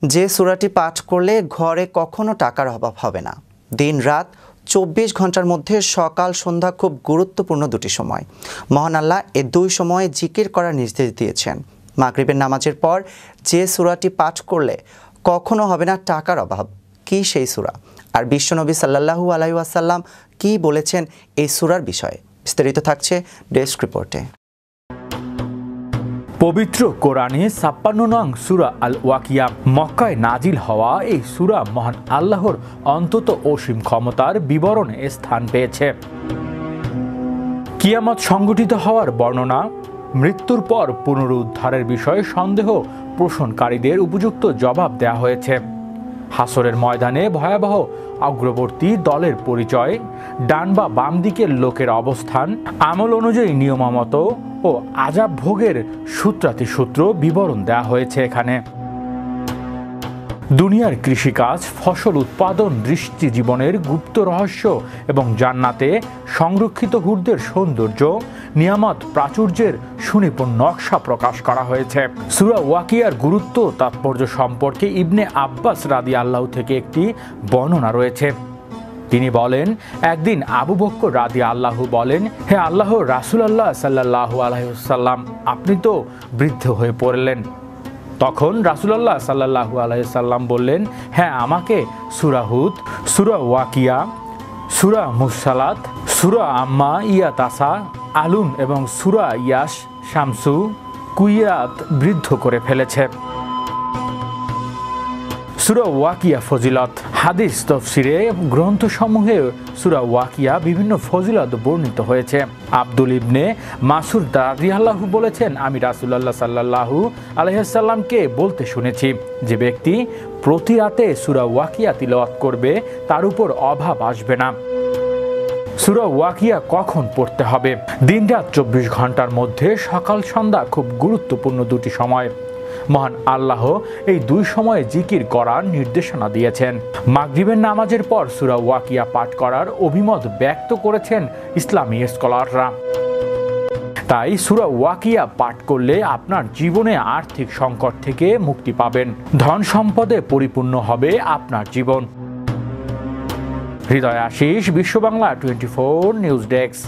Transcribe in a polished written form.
যে সূরাটি পাঠ করলে ঘরে কখনো টাকার অভাব হবে না। দিন রাত ২৪ ঘন্টার মধ্যে সকাল সন্ধ্যা খুব গুরুত্বপূর্ণ দুটি সময়। মহান আল্লাহ এ দুই সময়ে জিকির করার নির্দেশ দিয়েছেন। মাগরিবের নামাজের পর যে সূরাটি পাঠ করলে কখনো হবে না টাকার অভাব, কি সেই সূরা? আর বিশ্বনবী সাল্লাল্লাহু আলাইহি ওয়াসাল্লাম কি বলেছেন এই সূরার বিষয়ে? বিস্তারিত থাকছে ডেস্ক রিপোর্টে। পবিত্র কোরআনে ৫৬ নং সূরা আল ওয়াকিয়া মক্কায় নাজিল হওয়া এই সূরা মহান আল্লাহর অন্তত অসীম ক্ষমতার বিবরণে স্থান পেয়েছে। কিয়ামত সংঘটিত হওয়ার বর্ণনা, মৃত্যুর পর পুনরুদ্ধারের বিষয়ে সন্দেহ পোষণকারীদের উপযুক্ত জবাব দেয়া হয়েছে। হাসরের ময়দানে ভয়াবহ অগ্রবর্তী দলের পরিচয়, ডান বা বাম দিকের লোকের অবস্থান, আমল অনুযায়ী নিয়মামত ও আযাব ভোগের সূত্রাতিসূত্র বিবরণ দেওয়া হয়েছে এখানে। দুনিয়ার কৃষিকাজ, ফসল উৎপাদন, দৃষ্টি জীবনের গুপ্ত রহস্য এবং জান্নাতে সংরক্ষিত হুরদের সৌন্দর্য, নিয়ামত প্রাচুর্যের সুনিপুণ নকশা প্রকাশ করা হয়েছে। সূরা ওয়াকিয়ার গুরুত্ব তাৎপর্য সম্পর্কে ইবনে আব্বাস রাদিয়াল্লাহু থেকে একটি বর্ণনা রয়েছে। তিনি বলেন, একদিন আবু বকর রাদিয়াল্লাহু বলেন, হে আল্লাহর রাসূলুল্লাহ সাল্লাল্লাহু আলাইহি ওয়াসাল্লাম, আপনি তো বৃদ্ধ হয়ে পড়লেন। তখন রাসূলুল্লাহ সাল্লাল্লাহু আলাইহি ওয়াসাল্লাম বললেন, হ্যাঁ, আমাকে সূরা হুদ, সূরা ওয়াকিয়া, সূরা মুরসালাত, সূরা আম্মা ইয়াতাসা আলুন এবং সূরা ইয়াস শামসু কুইয়াত বৃদ্ধ করে ফেলেছে। সূরা ওয়াকিয়া ফজিলত। হাদিস তফসিরে গ্রন্থসমূহে সূরা ওয়াকিয়া বিভিন্ন ফজিলত বর্ণিত হয়েছে। আব্দুল ইবনে মাসউদ রাদিয়াল্লাহু বলেছেন, আমি রাসূলুল্লাহ সাল্লাল্লাহু আলাইহি ওয়াসাল্লামকে বলতে শুনেছি, যে ব্যক্তি প্রতি রাতে সূরা ওয়াকিয়া তিলাওয়াত করবে তার উপর অভাব আসবে না। সূরা ওয়াকিয়া কখন পড়তে হবে? দিনরাত ২৪ ঘন্টার মধ্যে সকাল সন্ধ্যা খুব গুরুত্বপূর্ণ দুটি সময়। মহান আল্লাহ এই দুই সময়ে জিকির করার নির্দেশনা দিয়েছেন। মাগরিবের নামাজের পর সূরা ওয়াকিয়া পাঠ করার অভিমত ব্যক্ত করেছেন ইসলামী স্কলাররা। তাই সূরা ওয়াকিয়া পাঠ করলে আপনার জীবনে আর্থিক সংকট থেকে মুক্তি পাবেন, ধন সম্পদে পরিপূর্ণ হবে আপনার জীবন। হৃদয় আশিস, বিশ্ব বাংলা 24 নিউজ ডেস্ক।